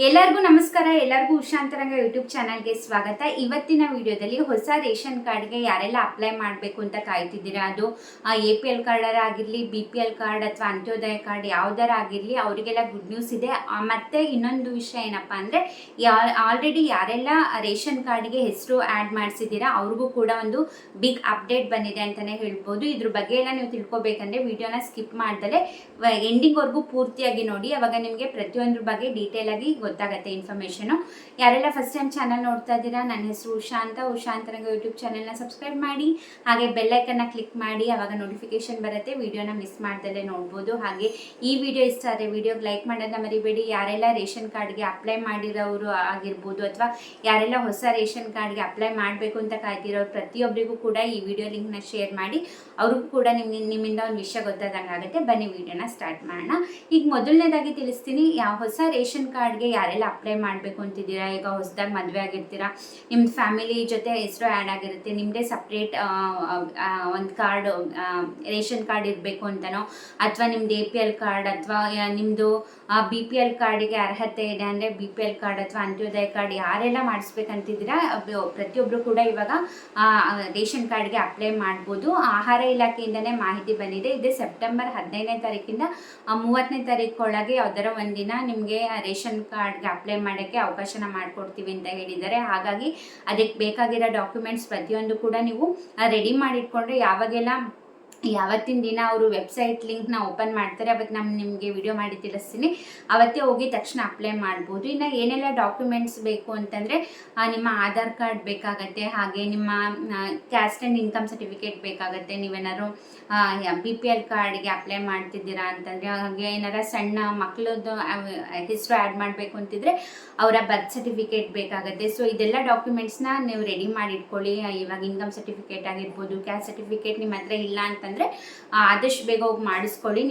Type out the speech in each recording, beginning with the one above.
ಎಲ್ಲರಿಗೂ ನಮಸ್ಕಾರ. ಎಲ್ಲರಿಗೂ ಉಷಾಂತರಂಗ ಯೂಟ್ಯೂಬ್ ಚಾನಲ್ಗೆ ಸ್ವಾಗತ. ಇವತ್ತಿನ ವಿಡಿಯೋದಲ್ಲಿ ಹೊಸ ರೇಷನ್ ಕಾರ್ಡ್ಗೆ ಯಾರೆಲ್ಲ ಅಪ್ಲೈ ಮಾಡಬೇಕು ಅಂತ ಕಾಯ್ತಿದ್ದೀರಾ, ಅದು APL ಕಾರ್ಡರ ಆಗಿರಲಿ, BPL ಕಾರ್ಡ್ ಅಥವಾ ಅಂತ್ಯೋದಯ ಕಾರ್ಡ್ ಯಾವುದರ ಆಗಿರಲಿ, ಅವರಿಗೆಲ್ಲ ಗುಡ್ ನ್ಯೂಸ್ ಇದೆ. ಮತ್ತೆ ಇನ್ನೊಂದು ವಿಷಯ ಏನಪ್ಪ ಅಂದರೆ, ಆಲ್ರೆಡಿ ಯಾರೆಲ್ಲ ರೇಷನ್ ಕಾರ್ಡ್ಗೆ ಹೆಸರು ಆ್ಯಡ್ ಮಾಡಿಸಿದ್ದೀರಾ ಅವ್ರಿಗೂ ಕೂಡ ಒಂದು ಬಿಗ್ ಅಪ್ಡೇಟ್ ಬಂದಿದೆ ಅಂತಲೇ ಹೇಳ್ಬೋದು. ಇದ್ರ ಬಗ್ಗೆ ಎಲ್ಲ ನೀವು ತಿಳ್ಕೊಬೇಕಂದ್ರೆ ವಿಡಿಯೋನ ಸ್ಕಿಪ್ ಮಾಡ್ದಲೇ ಎಂಡಿಂಗ್ವರೆಗೂ ಪೂರ್ತಿಯಾಗಿ ನೋಡಿ. ಅವಾಗ ನಿಮಗೆ ಪ್ರತಿಯೊಂದ್ರ ಬಗ್ಗೆ ಡೀಟೇಲ್ ಆಗಿ ಗೊತ್ತಾಗುತ್ತೆ ಇನ್ಫಾರ್ಮೇಷನು. ಯಾರೆಲ್ಲ ಫಸ್ಟ್ ಟೈಮ್ ಚಾನಲ್ ನೋಡ್ತಾ ಇದ್ದೀರಾ, ನನ್ನ ಹೆಸರು ಉಷಾಂತರಂಗ ಯೂಟ್ಯೂಬ್ ಚಾನಲ್ನ ಸಬ್ಸ್ಕ್ರೈಬ್ ಮಾಡಿ, ಹಾಗೆ ಬೆಲ್ಲೈಕನ್ನ ಕ್ಲಿಕ್ ಮಾಡಿ, ಅವಾಗ ನೋಟಿಫಿಕೇಶನ್ ಬರುತ್ತೆ. ವಿಡಿಯೋನ ಮಿಸ್ ಮಾಡ್ದಲ್ಲೇ ನೋಡ್ಬೋದು. ಹಾಗೆ ಈ ವಿಡಿಯೋ ಇಷ್ಟ ಆದರೆ ವಿಡಿಯೋಗೆ ಲೈಕ್ ಮಾಡೋದನ್ನ ಮರಿಬೇಡಿ. ಯಾರೆಲ್ಲ ರೇಷನ್ ಕಾರ್ಡ್ಗೆ ಅಪ್ಲೈ ಮಾಡಿರೋರು ಆಗಿರ್ಬೋದು, ಅಥವಾ ಯಾರೆಲ್ಲ ಹೊಸ ರೇಷನ್ ಕಾರ್ಡ್ಗೆ ಅಪ್ಲೈ ಮಾಡಬೇಕು ಅಂತ ಕಾಯ್ತಿರೋರು ಪ್ರತಿಯೊಬ್ಬರಿಗೂ ಕೂಡ ಈ ವಿಡಿಯೋ ಲಿಂಕ್ನ ಶೇರ್ ಮಾಡಿ, ಅವ್ರಿಗೂ ಕೂಡ ನಿಮ್ಮಿಂದ ಒಂದು ವಿಷಯ ಗೊತ್ತಾದಂಗೆ ಆಗುತ್ತೆ. ಬನ್ನಿ ವಿಡಿಯೋನ ಸ್ಟಾರ್ಟ್ ಮಾಡೋಣ. ಈಗ ಮೊದಲನೇದಾಗಿ ತಿಳಿಸ್ತೀನಿ, ಯಾವ ಹೊಸ ರೇಷನ್ ಕಾರ್ಡ್ಗೆ ಯಾರೆಲ್ಲ ಅಪ್ಲೈ ಮಾಡಬೇಕು ಅಂತಿದ್ದೀರಾ. ಈಗ ಹೊಸದಾಗಿ ಮದುವೆ ಆಗಿರ್ತೀರಾ, ನಿಮ್ದು ಫ್ಯಾಮಿಲಿ ಜೊತೆ ಹೆಸರು ಆ್ಯಡ್ ಆಗಿರುತ್ತೆ, ನಿಮ್ಮದೇ ಸಪ್ರೇಟ್ ಒಂದು ಕಾರ್ಡ್ ರೇಷನ್ ಕಾರ್ಡ್ ಇರಬೇಕು ಅಂತನೋ, ಅಥವಾ ನಿಮ್ದು APL ಕಾರ್ಡ್ ಅಥವಾ ನಿಮ್ಮದು BPL ಕಾರ್ಡಿಗೆ ಅರ್ಹತೆ ಇದೆ ಅಂದರೆ BPL ಕಾರ್ಡ್ ಅಥವಾ ಅಂತ್ಯೋದಯ ಕಾರ್ಡ್ ಯಾರೆಲ್ಲ ಮಾಡಿಸ್ಬೇಕಂತಿದ್ದೀರಾ ಪ್ರತಿಯೊಬ್ಬರು ಕೂಡ ಇವಾಗ ರೇಷನ್ ಕಾರ್ಡ್ಗೆ ಅಪ್ಲೈ ಮಾಡ್ಬೋದು. ಆಹಾರ ಇಲಾಖೆಯಿಂದನೇ ಮಾಹಿತಿ ಬಂದಿದೆ. ಇದು ಸೆಪ್ಟೆಂಬರ್ 15ನೇ ತಾರೀಕಿಂದ 30ನೇ ತಾರೀಕೊಳಗೆ ಯಾವ್ದಾರ ಒಂದಿನ ನಿಮಗೆ ರೇಷನ್ ಕಾರ್ಡ್ಗೆ ಅಪ್ಲೈ ಮಾಡೋಕ್ಕೆ ಅವಕಾಶನ ಮಾಡಿಕೊಡ್ತೀವಿ ಅಂತ ಹೇಳಿದ್ದಾರೆ. ಹಾಗಾಗಿ ಅದಕ್ಕೆ ಬೇಕಾಗಿರೋ ಡಾಕ್ಯುಮೆಂಟ್ಸ್ ಪ್ರತಿಯೊಂದು ಕೂಡ ನೀವು ರೆಡಿ ಮಾಡಿಟ್ಕೊಂಡ್ರೆ ಯಾವತ್ತಿನ ದಿನ ಅವರು ವೆಬ್ಸೈಟ್ ಲಿಂಕ್ನ ಓಪನ್ ಮಾಡ್ತಾರೆ ಅವತ್ತು ನಾನು ನಿಮಗೆ ವಿಡಿಯೋ ಮಾಡಿ ತಿಳಿಸ್ತೀನಿ. ಅವತ್ತೇ ಹೋಗಿ ತಕ್ಷಣ ಅಪ್ಲೈ ಮಾಡ್ಬೋದು. ಇನ್ನು ಏನೆಲ್ಲ ಡಾಕ್ಯುಮೆಂಟ್ಸ್ ಬೇಕು ಅಂತಂದರೆ, ನಿಮ್ಮ ಆಧಾರ್ ಕಾರ್ಡ್ ಬೇಕಾಗತ್ತೆ, ಹಾಗೆ ನಿಮ್ಮ ಕ್ಯಾಸ್ಟ್ ಆ್ಯಂಡ್ ಇನ್ಕಮ್ ಸರ್ಟಿಫಿಕೇಟ್ ಬೇಕಾಗತ್ತೆ. ನೀವೇನಾದ್ರು BPL ಕಾರ್ಡ್ಗೆ ಅಪ್ಲೈ ಮಾಡ್ತಿದ್ದೀರಾ ಅಂತಂದರೆ, ಹಾಗೆ ಏನಾರ ಸಣ್ಣ ಮಕ್ಕಳದ್ದು ಹೆಸರು ಆ್ಯಡ್ ಮಾಡಬೇಕು ಅಂತಿದ್ರೆ ಅವರ ಬರ್ತ್ ಸರ್ಟಿಫಿಕೇಟ್ ಬೇಕಾಗುತ್ತೆ. ಸೊ ಇದೆಲ್ಲ ಡಾಕ್ಯುಮೆಂಟ್ಸ್ನ ನೀವು ರೆಡಿ ಮಾಡಿ ಇಟ್ಕೊಳ್ಳಿ. ಇವಾಗ ಇನ್ಕಮ್ ಸರ್ಟಿಫಿಕೇಟ್ ಆಗಿರ್ಬೋದು, ಕ್ಯಾಸ್ಟ್ ಸರ್ಟಿಫಿಕೇಟ್ ನಿಮ್ಮ ಹತ್ರ ಇಲ್ಲ ಅಂತಂದರೆ ಆದಷ್ಟು ಬೇಗ ಹೋಗಿ ಮಾಡಿಸ್ಕೊಳ್ಳಿ.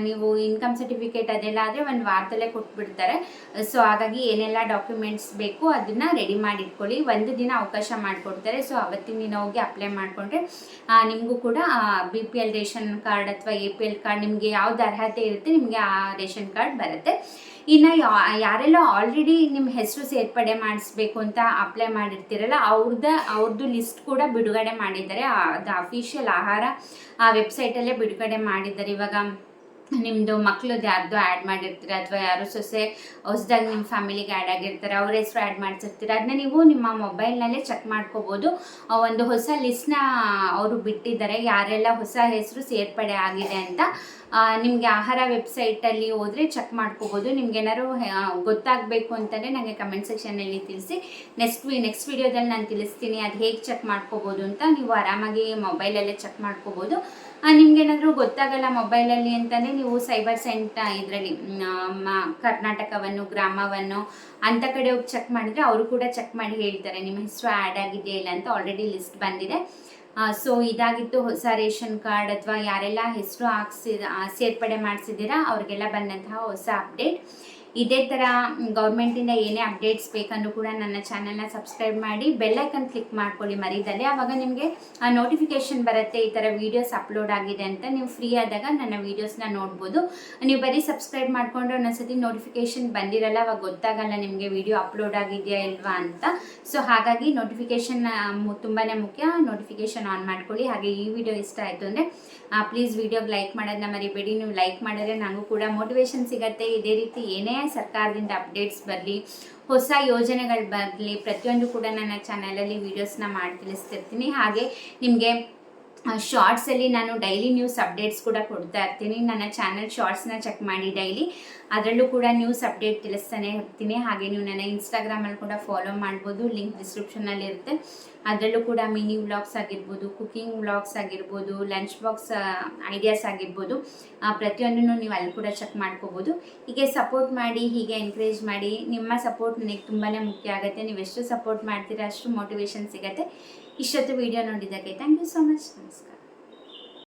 ನೀವು ಇನ್ಕಮ್ ಸರ್ಟಿಫಿಕೇಟ್ ಅದೆಲ್ಲ ಆದರೆ ಒಂದು ವಾರದಲ್ಲೇ ಕೊಟ್ಬಿಡ್ತಾರೆ. ಸೊ ಹಾಗಾಗಿ ಏನೆಲ್ಲ ಡಾಕ್ಯುಮೆಂಟ್ಸ್ ಬೇಕು ಅದನ್ನು ರೆಡಿ ಮಾಡಿ ಇಟ್ಕೊಳ್ಳಿ. ಒಂದು ದಿನ ಅವಕಾಶ ಮಾಡಿಕೊಡ್ತಾರೆ. ಸೊ ಅವತ್ತಿನ ದಿನ ಹೋಗಿ ಅಪ್ಲೈ ಮಾಡಿಕೊಂಡ್ರೆ ನಿಮಗೂ ಕೂಡ BPL ರೇಷನ್ ಕಾರ್ಡ್ ಅಥವಾ APL ಕಾರ್ಡ್ ನಿಮಗೆ ಯಾವ್ದು ಅರ್ಹತೆ ಇರುತ್ತೆ ನಿಮಗೆ ಆ ರೇಷನ್ ಕಾರ್ಡ್ ಬರುತ್ತೆ. ಇನ್ನು ಯಾರೆಲ್ಲ ಆಲ್ರೆಡಿ ನಿಮ್ಮ ಹೆಸರು ಸೇರ್ಪಡೆ ಮಾಡಿಸ್ಬೇಕು ಅಂತ ಅಪ್ಲೈ ಮಾಡಿರ್ತೀರಲ್ಲ ಅವ್ರದ್ದು ಲಿಸ್ಟ್ ಕೂಡ ಬಿಡುಗಡೆ ಮಾಡಿದ್ದಾರೆ. ಅದು ಅಫಿಷಿಯಲ್ ಆಹಾರ ವೆಬ್ಸೈಟಲ್ಲೇ ಬಿಡುಗಡೆ ಮಾಡಿದ್ದಾರೆ. ಇವಾಗ ನಿಮ್ಮದು ಮಕ್ಕಳದ್ದು ಯಾರ್ದು ಆ್ಯಡ್ ಮಾಡಿರ್ತೀರ, ಅಥವಾ ಯಾರು ಸೊಸೆ ಹೊಸದಾಗಿ ನಿಮ್ಮ ಫ್ಯಾಮಿಲಿಗೆ ಆ್ಯಡ್ ಆಗಿರ್ತಾರೆ, ಅವ್ರ ಹೆಸರು ಆ್ಯಡ್ ಮಾಡಿಸಿರ್ತೀರ, ಅದನ್ನ ನೀವು ನಿಮ್ಮ ಮೊಬೈಲ್ನಲ್ಲೇ ಚೆಕ್ ಮಾಡ್ಕೋಬೋದು. ಒಂದು ಹೊಸ ಲಿಸ್ಟ್ನ ಅವರು ಬಿಟ್ಟಿದ್ದಾರೆ, ಯಾರೆಲ್ಲ ಹೊಸ ಹೆಸರು ಸೇರ್ಪಡೆ ಆಗಿದೆ ಅಂತ. ನಿಮಗೆ ಆಹಾರ ವೆಬ್ಸೈಟಲ್ಲಿ ಹೋದರೆ ಚೆಕ್ ಮಾಡ್ಕೋಬೋದು. ನಿಮ್ಗೇನಾದ್ರು ಗೊತ್ತಾಗಬೇಕು ಅಂತಂದರೆ ನನಗೆ ಕಮೆಂಟ್ ಸೆಕ್ಷನಲ್ಲಿ ತಿಳಿಸಿ. ನೆಕ್ಸ್ಟ್ ವಿಡಿಯೋದಲ್ಲಿ ನಾನು ತಿಳಿಸ್ತೀನಿ ಅದು ಹೇಗೆ ಚೆಕ್ ಮಾಡ್ಕೋಬೋದು ಅಂತ. ನೀವು ಆರಾಮಾಗಿ ಮೊಬೈಲಲ್ಲೇ ಚೆಕ್ ಮಾಡ್ಕೋಬೋದು. ನಿಮ್ಗೇನಾದರೂ ಗೊತ್ತಾಗಲ್ಲ ಮೊಬೈಲಲ್ಲಿ ಅಂತಂದರೆ ನೀವು ಸೈಬರ್ ಸೆಂಟರ್ ಇದರಲ್ಲಿ ಕರ್ನಾಟಕವನ್ನು, ಗ್ರಾಮವನ್ನು ಅಂಥ ಕಡೆ ಹೋಗಿ ಚೆಕ್ ಮಾಡಿದರೆ ಅವರು ಕೂಡ ಚೆಕ್ ಮಾಡಿ ಹೇಳ್ತಾರೆ ನಿಮ್ಮ ಹೆಸರು ಆ್ಯಡ್ ಆಗಿದೆಯಾ ಇಲ್ಲ ಅಂತ. ಆಲ್ರೆಡಿ ಲಿಸ್ಟ್ ಬಂದಿದೆ. ಸೊ ಇದಾಗಿತ್ತು ಹೊಸ ರೇಷನ್ ಕಾರ್ಡ್ ಅಥವಾ ಯಾರೆಲ್ಲ ಹೆಸರು ಸೇರ್ಪಡೆ ಮಾಡಿಸಿದ್ದೀರಾ ಅವ್ರಿಗೆಲ್ಲ ಬಂದಂತಹ ಹೊಸ ಅಪ್ಡೇಟ್. ಇದೇ ಥರ ಗೌರ್ಮೆಂಟಿಂದ ಏನೇ ಅಪ್ಡೇಟ್ಸ್ ಬೇಕಂದ್ರೂ ಕೂಡ ನನ್ನ ಚಾನಲ್ನ ಸಬ್ಸ್ಕ್ರೈಬ್ ಮಾಡಿ, ಬೆಲ್ಲೈಕನ್ ಕ್ಲಿಕ್ ಮಾಡ್ಕೊಳ್ಳಿ ಮರೀದಲ್ಲೇ. ಆವಾಗ ನಿಮಗೆ ನೋಟಿಫಿಕೇಷನ್ ಬರುತ್ತೆ ಈ ಥರ ವೀಡಿಯೋಸ್ ಅಪ್ಲೋಡ್ ಆಗಿದೆ ಅಂತ. ನೀವು ಫ್ರೀ ಆದಾಗ ನನ್ನ ವೀಡಿಯೋಸ್ನ ನೋಡ್ಬೋದು. ನೀವು ಬರೀ ಸಬ್ಸ್ಕ್ರೈಬ್ ಮಾಡಿಕೊಂಡ್ರೆ ಒಂದೊಂದ್ಸತಿ ನೋಟಿಫಿಕೇಷನ್ ಬಂದಿರಲ್ಲ, ಅವಾಗ ಗೊತ್ತಾಗಲ್ಲ ನಿಮಗೆ ವಿಡಿಯೋ ಅಪ್ಲೋಡ್ ಆಗಿದೆಯಾ ಇಲ್ವಾ ಅಂತ. ಸೊ ಹಾಗಾಗಿ ನೋಟಿಫಿಕೇಷನ್ ತುಂಬಾ ಮುಖ್ಯ. ನೋಟಿಫಿಕೇಷನ್ ಆನ್ ಮಾಡ್ಕೊಳ್ಳಿ. ಹಾಗೆ ಈ ವಿಡಿಯೋ ಇಷ್ಟ ಆಯಿತು ಅಂದರೆ ಪ್ಲೀಸ್ ವಿಡಿಯೋಗೆ ಲೈಕ್ ಮಾಡೋದನ್ನ ಮರಿಬೇಡಿ. ನೀವು ಲೈಕ್ ಮಾಡಿದ್ರೆ ನನಗೂ ಕೂಡ ಮೋಟಿವೇಶನ್ ಸಿಗುತ್ತೆ. ಇದೇ ರೀತಿ ಏನೇ ಸರ್ಕಾರದಿಂದ ಅಪ್ಡೇಟ್ಸ್ ಬರಲಿ, ಹೊಸ ಯೋಜನೆಗಳು ಬರಲಿ, ಪ್ರತಿಯೊಂದು ಕೂಡ ನನ್ನ ಚಾನಲಲ್ಲಿ ವೀಡಿಯೋಸ್ನ ಮಾಡಿ ತಿಳಿಸ್ತಿರ್ತೀನಿ. ಹಾಗೆ ನಿಮಗೆ ಶಾರ್ಟ್ಸಲ್ಲಿ ನಾನು ಡೈಲಿ ನ್ಯೂಸ್ ಅಪ್ಡೇಟ್ಸ್ ಕೂಡ ಕೊಡ್ತಾ ಇರ್ತೀನಿ. ನನ್ನ ಚಾನಲ್ ಶಾರ್ಟ್ಸ್ನ ಚೆಕ್ ಮಾಡಿ ಡೈಲಿ, ಅದರಲ್ಲೂ ಕೂಡ ನ್ಯೂಸ್ ಅಪ್ಡೇಟ್ ತಿಳಿಸ್ತಾನೆ ಇರ್ತೀನಿ. ಹಾಗೆ ನೀವು ನನ್ನ ಇನ್ಸ್ಟಾಗ್ರಾಮಲ್ಲಿ ಕೂಡ ಫಾಲೋ ಮಾಡ್ಬೋದು, ಲಿಂಕ್ ಡಿಸ್ಕ್ರಿಪ್ಷನಲ್ಲಿ ಇರುತ್ತೆ. ಅದರಲ್ಲೂ ಕೂಡ ಮಿನಿ ವ್ಲಾಗ್ಸ್ ಆಗಿರ್ಬೋದು, ಕುಕಿಂಗ್ ವ್ಲಾಗ್ಸ್ ಆಗಿರ್ಬೋದು, ಲಂಚ್ ಬಾಕ್ಸ್ ಐಡಿಯಾಸ್ ಆಗಿರ್ಬೋದು, ಪ್ರತಿಯೊಂದನ್ನು ನೀವು ಅಲ್ಲಿ ಕೂಡ ಚೆಕ್ ಮಾಡ್ಕೋಬೋದು. ಹೀಗೆ ಸಪೋರ್ಟ್ ಮಾಡಿ, ಹೀಗೆ ಎನ್ಕರೇಜ್ ಮಾಡಿ. ನಿಮ್ಮ ಸಪೋರ್ಟ್ ನನಗೆ ತುಂಬಾ ಮುಖ್ಯ ಆಗುತ್ತೆ. ನೀವು ಎಷ್ಟು ಸಪೋರ್ಟ್ ಮಾಡ್ತೀರಾ ಅಷ್ಟು ಮೋಟಿವೇಶನ್ ಸಿಗುತ್ತೆ. ಇಷ್ಟೊತ್ತು ವಿಡಿಯೋ ನೋಡಿದ್ದಕ್ಕೆ ಥ್ಯಾಂಕ್ ಯು ಸೋ ಮಚ್. ನಮಸ್ಕಾರ.